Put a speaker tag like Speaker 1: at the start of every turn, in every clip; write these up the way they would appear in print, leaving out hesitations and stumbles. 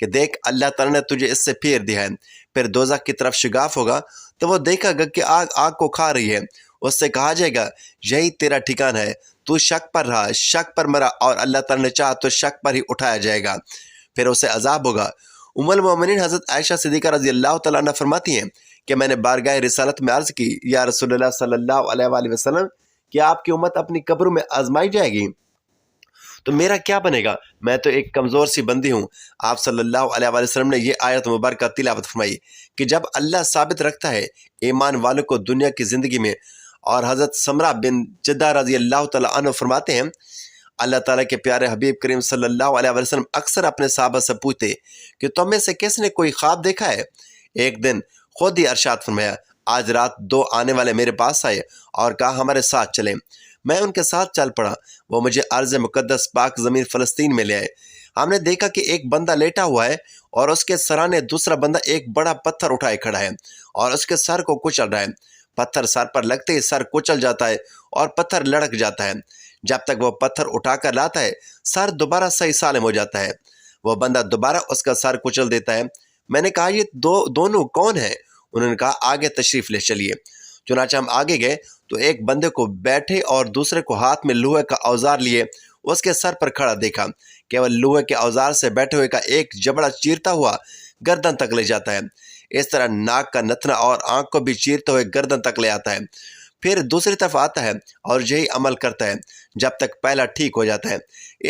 Speaker 1: کہ دیکھ اللہ تعالیٰ نے تجھے اس سے پھیر دیا ہے۔ پھر دوزخ کی طرف شگاف ہوگا تو وہ دیکھا گا کہ آگ آگ کو کھا رہی ہے۔ اس سے کہا جائے گا یہی تیرا ٹھکان ہے، تو شک پر رہا، شک پر مرا، اور اللہ تعالیٰ نے چاہا تو شک پر ہی اٹھایا جائے گا۔ پھر اسے عذاب ہوگا۔ ام المومنین حضرت عائشہ صدیقہ رضی اللہ تعالیٰ عنہ فرماتی ہیں کہ میں نے بارگاہ رسالت میں عرض کی، یا رسول اللہ صلی اللہ علیہ وآلہ وسلم، کیا آپ کی امت اپنی قبروں میں آزمائی جائے گی تو میرا کیا بنے گا؟ میں تو ایک کمزور سی بندی ہوں۔ آپ صلی اللہ علیہ وآلہ وسلم نے یہ آیت مبارکہ تلاوت فرمائی کہ جب اللہ ثابت رکھتا ہے ایمان والوں کو دنیا کی زندگی میں، اور حضرت سمرہ بن جدہ رضی اللہ تعالیٰ عنہ فرماتے ہیں اللہ تعالیٰ کے پیارے حبیب کریم صلی اللہ علیہ وسلم اکثر اپنے صحابہ سے پوچھتے کہ تم میں سے کس نے کوئی خواب دیکھا ہے؟ ایک دن خود ہی ارشاد فرمایا، آج رات دو آنے والے میرے پاس آئے اور کہا ہمارے ساتھ چلیں۔ میں ان کے ساتھ چل پڑا۔ وہ مجھے ارض مقدس پاک زمین فلسطین میں لے آئے۔ ہم نے دیکھا کہ ایک بندہ لیٹا ہوا ہے اور اس کے سرانے دوسرا بندہ ایک بڑا پتھر اٹھائے کھڑا ہے اور اس کے سر کو کچل رہا ہے۔ پتھر سر پر لگتے ہی سر کچل جاتا ہے اور پتھر لڑک جاتا ہے۔ جب تک وہ پتھر اٹھا کر لاتا ہے سر دوبارہ صحیح سالم ہو جاتا ہے۔ وہ بندہ دوبارہ اس کا سر کچل دیتا ہے۔ میں نے کہا یہ دونوں کون ہیں؟ انہوں نے کہا آگے تشریف لے چلیے۔ چنانچہ ہم آگے گئے تو ایک بندے کو بیٹھے اور دوسرے کو ہاتھ میں لوہے کا اوزار لیے اس کے سر پر کھڑا دیکھا۔ کیول لوہے کے اوزار سے بیٹھے ہوئے کا ایک جبڑا چیرتا ہوا گردن تک لے جاتا ہے۔ اس طرح ناک کا نتنا اور آنکھ کو بھی چیرتے ہوئے گردن تک لے آتا ہے۔ پھر دوسری طرف آتا ہے اور یہی عمل کرتا ہے جب تک پہلا ٹھیک ہو جاتا ہے۔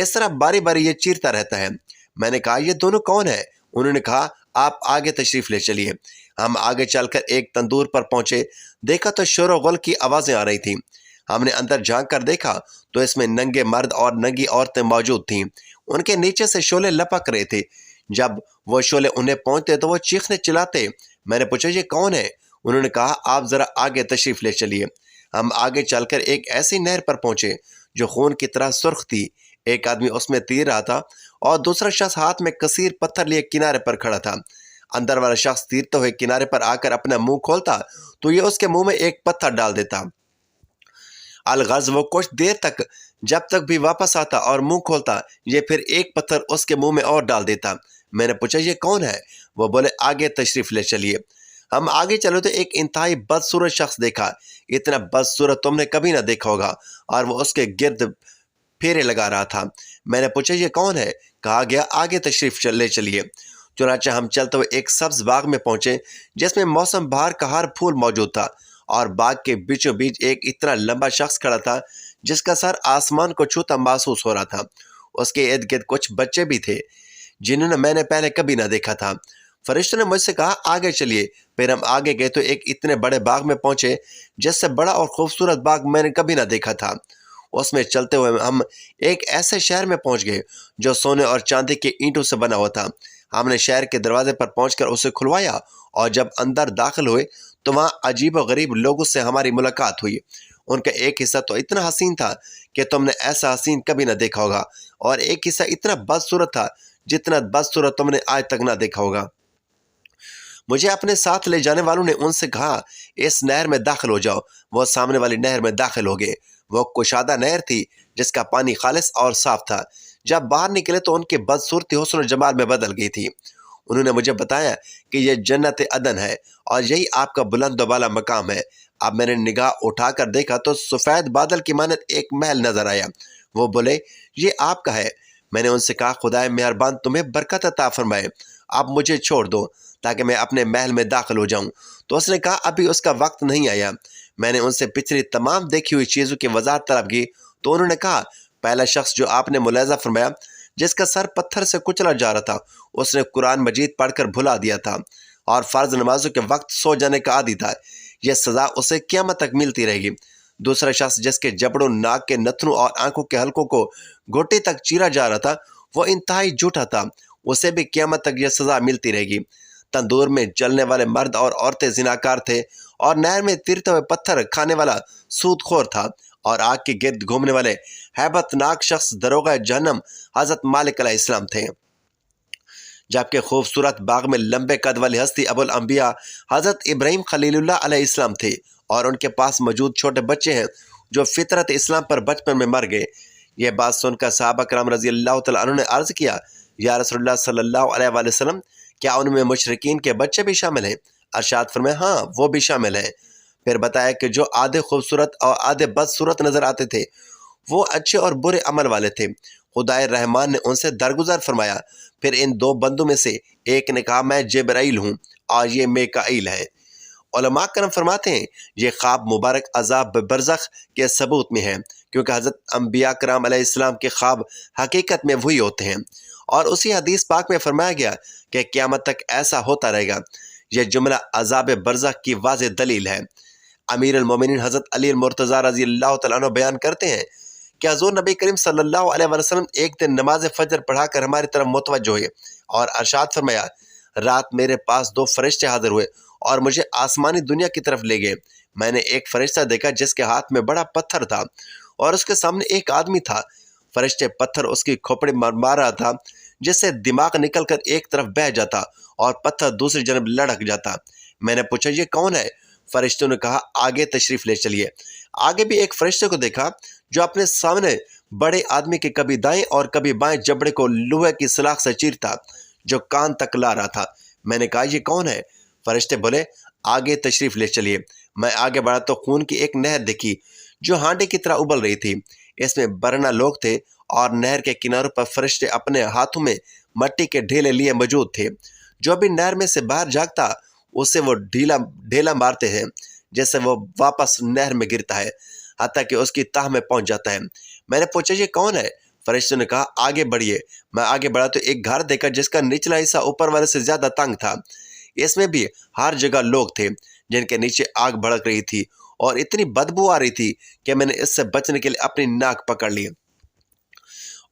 Speaker 1: اس طرح باری باری یہ چیرتا رہتا ہے۔ میں نے کہا یہ دونوں کون ہیں؟ انہوں نے کہا آپ آگے تشریف لے چلیے۔ ہم آگے چل کر ایک تندور پر پہنچے۔ دیکھا تو شور و غل کی آوازیں آ رہی تھیں۔ ہم نے اندر جھانک کر دیکھا تو اس میں ننگے مرد اور ننگی عورتیں موجود تھیں۔ ان کے نیچے سے شعلے لپک رہے تھے۔ جب وہ شعلے انہیں پہنچتے تو وہ چیخنے چلاتے۔ میں نے پوچھا یہ کون ہے؟ انہوں نے کہا آپ ذرا آگے تشریف لے چلیے۔ ہم آگے چل کر ایک ایسی نہر پر پہنچے جو خون کی طرح سرخ تھی۔ ایک آدمی اس میں تیر رہا تھا اور دوسرا شخص ہاتھ میں کثیر پتھر لیے کنارے پر کھڑا تھا۔ اندر والا شخص تیرتے ہوئے کنارے پر آ کر اپنا منہ کھولتا تو یہ اس کے منہ میں ایک پتھر ڈال دیتا۔ الغرض وہ کچھ دیر تک جب تک بھی واپس آتا اور منہ کھولتا یہ پھر ایک پتھر اس کے منہ میں اور ڈال دیتا۔ میں نے پوچھا یہ کون ہے؟ وہ بولے آگے تشریف لے چلیے۔ ہم آگے چلو تو ایک انتہائی بدصورت شخص دیکھا۔ اتنا بدصورت تم نے کبھی نہ دیکھا ہوگا، اور وہ اس کے گرد پھیرے لگا رہا تھا۔ میں نے پوچھا یہ کون ہے؟ کہا گیا آگے تشریف لے چلیے۔ چنانچہ ہم چلتے ہوئے ایک سبز باغ میں پہنچے جس میں موسم بہار کا ہر پھول موجود تھا، اور باغ کے بیچوں بیچ ایک اتنا لمبا شخص کھڑا تھا جس کا سر آسمان کو چھوتا محسوس ہو رہا تھا۔ اس کے ارد گرد کچھ بچے بھی تھے جنہوں نے میں نے پہلے کبھی نہ دیکھا تھا۔ فرشتوں نے مجھ سے کہا آگے چلیے۔ پھر ہم آگے گئے تو ایک اتنے بڑے باغ میں پہنچے جس سے بڑا اور خوبصورت باغ میں نے کبھی نہ دیکھا تھا۔ اس میں چلتے ہوئے ہم ایک ایسے شہر میں پہنچ گئے جو سونے اور چاندی کے اینٹوں سے بنا ہوا تھا۔ ہم نے شہر کے دروازے پر پہنچ کر اسے کھلوایا، اور جب اندر داخل ہوئے تو وہاں عجیب و غریب لوگوں سے ہماری ملاقات ہوئی۔ ان کا ایک حصہ تو اتنا حسین تھا کہ تم نے ایسا حسین کبھی نہ دیکھا ہوگا، اور ایک حصہ اتنا بدصورت تھا جتنا بدصورت تم نے آج تک نہ دیکھا ہوگا۔ مجھے اپنے ساتھ لے جانے والوں نے ان سے کہا اس نہر میں داخل ہو جاؤ۔ وہ سامنے والی نہر میں داخل ہو گئے۔ وہ کشادہ نہر تھی جس کا پانی خالص اور صاف تھا۔ جب باہر نکلے تو ان کی بدصورتی حسن و جمال میں بدل گئی تھی۔ انہوں نے مجھے بتایا کہ یہ جنت عدن ہے اور یہی آپ کا بلند و بالا مقام ہے۔ اب میں نے نگاہ اٹھا کر دیکھا تو سفید بادل کی مانند ایک محل نظر آیا۔ وہ بولے یہ آپ کا ہے۔ میں نے ان سے کہا خدائے مہربان تمہیں برکت عطا فرمائے، اب مجھے چھوڑ دو تاکہ میں اپنے محل میں داخل ہو جاؤں۔ تو اس نے کہا ابھی اس کا وقت نہیں آیا۔ میں نے ان سے پچھلی تمام دیکھی ہوئی چیزوں کی وضاحت طلب کی تو انہوں نے کہا پہلا شخص جو آپ نے ملاحظہ فرمایا جس کا سر پتھر سے کچلا جا رہا تھا، اس نے قرآن مجید پڑھ کر بھلا دیا تھا اور فرض نمازوں کے وقت سو جانے کا عادی تھا۔ یہ سزا اسے قیامت تک ملتی رہے گی۔ دوسرا شخص جس کے جبڑوں، ناک کے نتنوں اور آنکھوں کے حلقوں کو گھٹی تک چیرا جا رہا تھا وہ انتہائی جھوٹا تھا، اسے بھی قیامت تک یہ سزا ملتی رہے گی۔ تندور میں جلنے والے مرد اور عورتیں زناکار تھے، اور نہر میں تیرتے ہوئے پتھر کھانے والا سود خور تھا، اور آگ کے گرد گھومنے والے ہیبت ناک شخص دروغہ جہنم حضرت مالک علیہ السلام تھے۔ جبکہ خوبصورت باغ میں لمبے قد والی ہستی ابو الانبیاء حضرت ابراہیم خلیل اللہ علیہ السلام تھے، اور ان کے پاس موجود چھوٹے بچے ہیں جو فطرت اسلام پر بچپن میں مر گئے۔ یہ بات سن کر صحابہ کرام رضی اللہ تعالیٰ عنہ نے عرض کیا یا رسول اللہ صلی اللہ علیہ وآلہ وسلم کیا ان میں مشرکین کے بچے بھی شامل ہیں؟ ارشاد فرمائے ہاں وہ بھی شامل ہیں۔ پھر بتایا کہ جو آدھے خوبصورت اور آدھے بدصورت نظر آتے تھے وہ اچھے اور برے عمل والے تھے۔ خدائے رحمان نے ان سے درگزر فرمایا۔ پھر ان دو بندوں میں سے ایک نے کہا میں جبرائیل ہوں اور یہ میکائیل ہے۔ علماء کرام فرماتے ہیں یہ خواب مبارک عذاب برزخ کے ثبوت میں ہے، کیونکہ حضرت انبیاء کرام علیہ السلام کے خواب حقیقت میں وہی ہوتے ہیں، اور اسی حدیث پاک میں فرمایا گیا کہ قیامت تک ایسا ہوتا رہے گا۔ یہ جملہ عذاب برزخ کی واضح دلیل ہے۔ امیر المومنین حضرت علی المرتضیٰ رضی اللہ تعالیٰ عنہ بیان کرتے ہیں کہ حضور نبی کریم صلی اللہ علیہ وسلم ایک دن نماز فجر پڑھا کر ہماری طرف متوجہ ہوئے اور ارشاد فرمایا رات میرے پاس دو فرشتے حاضر ہوئے اور مجھے آسمانی دنیا کی طرف لے گئے۔ میں نے ایک فرشتہ دیکھا جس کے ہاتھ میں بڑا پتھر تھا اور اس کے سامنے ایک آدمی تھا۔ فرشتے پتھر اس کی کھوپڑی مار رہا تھا جس سے دماغ نکل کر ایک طرف بہہ جاتا اور پتھر دوسری جانب لڑک جاتا۔ میں نے پوچھا یہ کون ہے؟ فرشتوں نے کہا آگے تشریف لے چلیے۔ آگے بھی ایک فرشتے کو دیکھا جو اپنے سامنے بڑے آدمی کے کبھی دائیں اور کبھی بائیں جبڑے کو لوہے کی سلاخ سے چیرتا جو کان تک لا رہا تھا۔ میں نے کہا یہ کون ہے؟ فرشتے بولے آگے تشریف لے چلیے۔ میں آگے بڑھا تو خون کی ایک نہر دیکھی جو ہانڈے کی طرح ابل رہی تھی۔ اس میں برنا لوگ تھے اور نہر کے کناروں پر فرشتے اپنے ہاتھوں میں مٹی کے ڈھیلے لیے موجود تھے۔ جو بھی نہر میں سے باہر جھانکتا اسے وہ ڈھیلا مارتے ہیں جس سے وہ واپس نہر میں گرتا ہے حتیٰ کہ اس کی تہہ میں پہنچ جاتا ہے۔ میں نے پوچھا یہ کون ہے؟ فرشتوں نے کہا آگے بڑھیے۔ میں آگے بڑھا تو ایک گھر دیکھا جس کا نچلا حصہ اوپر والے سے زیادہ تنگ تھا۔ اس میں بھی ہر جگہ لوگ تھے جن کے نیچے آگ بھڑک رہی تھی اور اتنی بدبو آ رہی تھی کہ میں نے اس سے بچنے کے لیے اپنی ناک پکڑ لی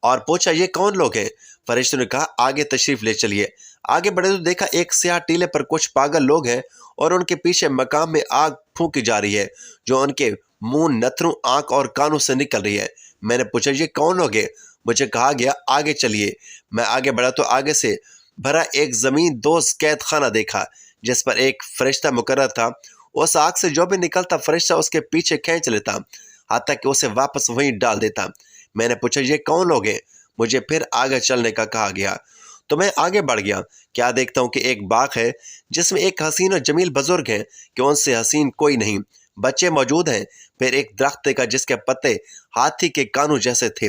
Speaker 1: اور پوچھا یہ کون لوگ ہیں؟ فرشتوں نے کہا آگے تشریف لے چلیے۔ آگے بڑھے تو دیکھا ایک سیاہ ٹیلے پر کچھ پاگل لوگ ہیں اور ان کے پیچھے مقام میں آگ پھونکی جا رہی ہے جو ان کے منہ، نتھروں، آنکھ اور کانوں سے نکل رہی ہے۔ میں نے پوچھا یہ کون لوگ ہیں؟ مجھے کہا گیا آگے چلیے۔ میں آگے بڑھا تو آگے سے بھرا ایک زمین دوز قید خانہ دیکھا جس پر ایک فرشتہ مقرر تھا۔ اس آگ سے جو بھی نکلتا فرشتہ اس کے پیچھے کھینچ لیتا حتیٰ کہ اسے واپس وہیں ڈال دیتا۔ میں نے پوچھا یہ کون لوگ ہیں؟ مجھے پھر آگے چلنے کا کہا گیا تو میں آگے بڑھ گیا۔ کیا دیکھتا ہوں کہ ایک باغ ہے جس میں ایک حسین و جمیل بزرگ ہیں کہ ان سے حسین کوئی نہیں۔ بچے موجود ہیں۔ پھر ایک درخت دیکھا جس کے پتے ہاتھی کے کانوں جیسے تھے۔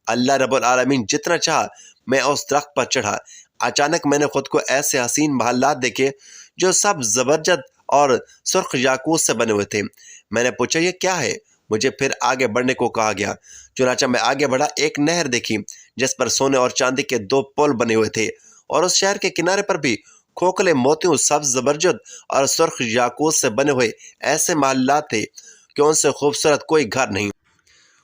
Speaker 1: اللہ رب العالمین جتنا چاہا میں اس درخت پر چڑھا۔ اچانک میں نے خود کو ایسے حسین محلات دیکھے جو سب زبرجد اور سرخ یاقوت سے بنے ہوئے تھے۔ میں نے پوچھا یہ کیا ہے؟ مجھے پھر آگے بڑھنے کو کہا گیا۔ چنانچہ میں آگے بڑھا، ایک نہر دیکھی جس پر سونے اور چاندی کے دو پل بنے ہوئے تھے اور اس شہر کے کنارے پر بھی کھوکھلے موتیوں، سبز زبرجد اور سرخ یاقوت سے بنے ہوئے ایسے محلات تھے کہ ان سے خوبصورت کوئی گھر نہیں۔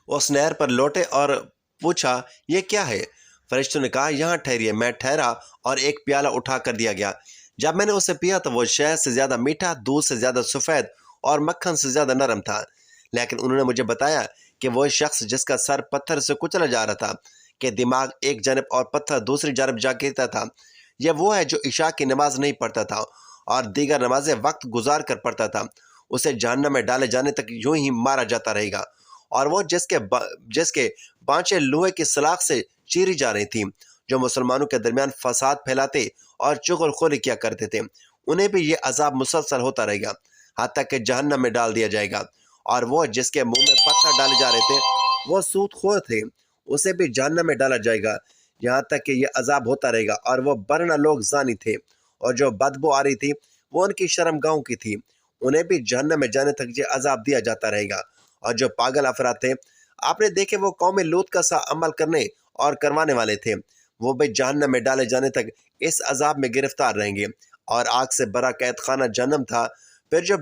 Speaker 1: اس نہر پر لوٹے اور پوچھا یہ کیا ہے؟ فرشتوں نے کہا یہاں ٹھہریے۔ میں ٹھہرا اور ایک پیالہ اٹھا کر دیا گیا۔ جب میں نے اسے پیا تو وہ شہد سے زیادہ میٹھا، دودھ سے زیادہ سفید اور مکھن سے زیادہ نرم تھا۔ لیکن انہوں نے مجھے بتایا کہ وہ شخص جس کا سر پتھر سے کچلا جا رہا تھا کہ دماغ ایک جانب اور پتھر دوسری جانب جا گرتا تھا، یہ وہ ہے جو عشاء کی نماز نہیں پڑھتا تھا اور دیگر نمازیں وقت گزار کر پڑھتا تھا۔ اسے جہنم میں ڈالے جانے تک یوں ہی مارا جاتا رہے گا۔ اور وہ جس کے بانچیں لوہے کی سلاخ سے چیری جا رہی تھیں، جو مسلمانوں کے درمیان فساد پھیلاتے اور چغل خوری کیا کرتے تھے، انہیں بھی یہ عذاب مسلسل ہوتا رہے گا حتیٰ کہ جہنم میں ڈال دیا جائے گا۔ اور وہ جس کے منہ میں پتھر ڈالے جا رہے تھے وہ سود خور تھے، اسے بھی جہنم میں ڈالا جائے گا یہاں تک کہ یہ عذاب ہوتا رہے گا۔ اور وہ برنا لوگ زانی تھے اور جو بدبو آ رہی تھی وہ ان کی شرم گاہوں کی تھی، انہیں بھی جہنم میں جانے تک یہ عذاب دیا جاتا رہے گا۔ اور جو پاگل افراد تھے آپ نے دیکھے وہ قوم لوط کا سا عمل کرنے اور کروانے والے تھے، وہ بھی جہنم میں ڈالے جانے تک اس عذاب میں گرفتار رہیں گے۔ اور آگ سے بھرا قید خانہ جہنم تھا۔ پھر جو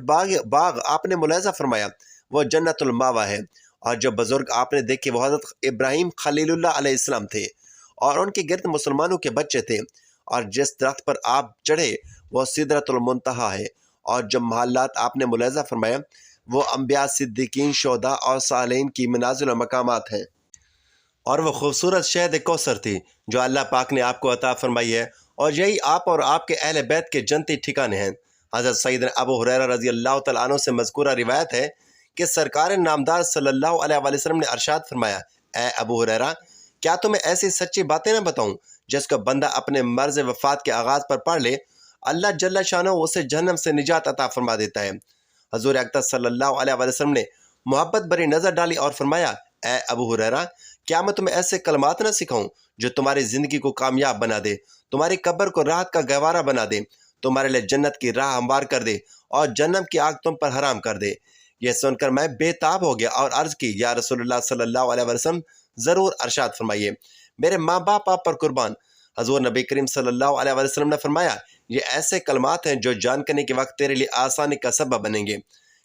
Speaker 1: باغ آپ نے ملاحظہ فرمایا وہ جنت الماوا ہے۔ اور جو بزرگ آپ نے دیکھے وہ حضرت ابراہیم خلیل اللہ علیہ السلام تھے اور ان کے گرد مسلمانوں کے بچے تھے۔ اور جس درخت پر آپ چڑھے وہ سدرۃ المنتہا ہے۔ اور جو محلات آپ نے ملاحظہ فرمایا وہ انبیاء، صدیقین، شہداء اور صالحین کی منازل و مقامات ہیں۔ اور وہ خوبصورت شہد کوثر تھی جو اللہ پاک نے آپ کو عطا فرمائی ہے، اور یہی آپ اور آپ کے اہل بیت کے جنتی ٹھکانے ہیں۔ حضرت سیدنا ابو ہریرہ رضی اللہ تعالیٰ عنہ سے مذکورہ روایت ہے کہ سرکار نامدار صلی اللہ علیہ وآلہ وسلم نے ارشاد فرمایا، اے ابو ہریرہ، کیا تمہیں ایسی سچی باتیں نہ بتاؤں جس کو بندہ اپنے مرض وفات کے آغاز پر پڑھ لے اللہ جل شانہ اسے جہنم سے نجات عطا فرما دیتا ہے۔ حضور اقدس صلی اللہ علیہ وسلم نے محبت بری نظر ڈالی اور فرمایا، اے ابو ہریرہ، کیا میں تمہیں ایسے کلمات نہ سکھاؤں جو تمہاری زندگی کو کامیاب بنا دے، تمہاری قبر کو راحت کا گہوارہ بنا دے، تمہارے لیے جنت کی راہ ہموار کر دے اور جہنم کی آگ تم پر حرام کر دے۔ یہ سن کر میں بے تاب ہو گیا اور عرض کی، یا رسول اللہ صلی اللہ علیہ وسلم، ضرور ارشاد فرمائیے، میرے ماں باپ آپ پر قربان۔ حضور نبی کریم صلی اللہ علیہ وسلم نے فرمایا، یہ ایسے کلمات ہیں جو جان کرنے کے وقت تیرے لیے آسانی کا سبب بنیں گے،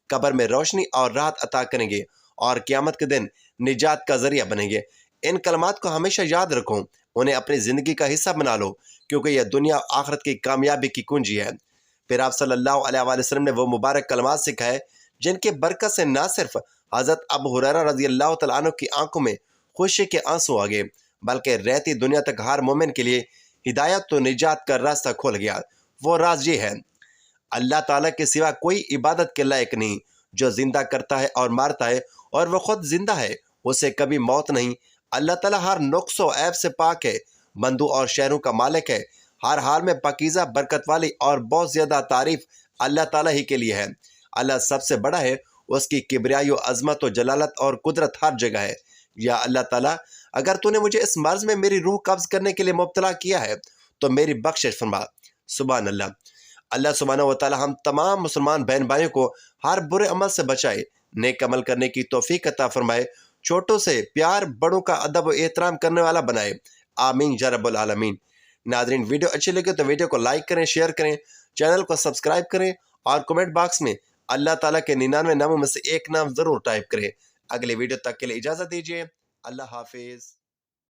Speaker 1: قبر میں روشنی اور راحت عطا کریں گے اور قیامت کے دن نجات کا ذریعہ بنیں گے۔ ان کلمات کو ہمیشہ یاد رکھو، انہیں اپنی زندگی کا حصہ بنا لو، کیونکہ یہ دنیا و آخرت کی کامیابی کی کنجی ہے۔ پھر آپ صلی اللہ علیہ وآلہ وسلم نے وہ مبارک کلمات سکھائے جن کی برکت سے نہ صرف حضرت ابو ہریرہ رضی اللہ تعالیٰ عنہ کی آنکھوں میں خوشی کے آنسو آ گئے، بلکہ رہتی دنیا تک ہر مومن کے لیے ہدایت و نجات کا راستہ کھول گیا۔ وہ راز یہ ہے، اللہ تعالیٰ کے سوا کوئی عبادت کے لائق نہیں، جو زندہ کرتا ہے اور مارتا ہے، اور وہ خود زندہ ہے، اسے کبھی موت نہیں۔ اللہ تعالیٰ ہر نقص و عیب سے پاک ہے، بندوں اور شہروں کا مالک ہے، ہر حال میں پاکیزہ، برکت والی اور بہت زیادہ تعریف اللہ تعالیٰ ہی کے لیے ہے۔ اللہ سب سے بڑا ہے، اس کی کبریائی و عظمت و جلالت اور قدرت ہر جگہ ہے۔ یا اللہ تعالیٰ، اگر تو نے مجھے اس مرض میں میری روح قبض کرنے کے لیے مبتلا کیا ہے تو میری بخشش فرما۔ سبحان اللہ۔ اللہ سبحانہ و تعالیٰ ہم تمام مسلمان بہن بھائیوں کو ہر برے عمل سے بچائے، نیک عمل کرنے کی توفیق عطا فرمائے، چھوٹوں سے پیار، بڑوں کا ادب و احترام کرنے والا بنائے، آمین یا رب العالمین۔ ناظرین، ویڈیو اچھی لگے تو ویڈیو کو لائک کریں، شیئر کریں، چینل کو سبسکرائب کریں اور کمنٹ باکس میں اللہ تعالیٰ کے 99 ناموں میں سے ایک نام ضرور ٹائپ کریں۔ اگلے ویڈیو تک کے لیے اجازت دیجیے۔ اللہ حافظ۔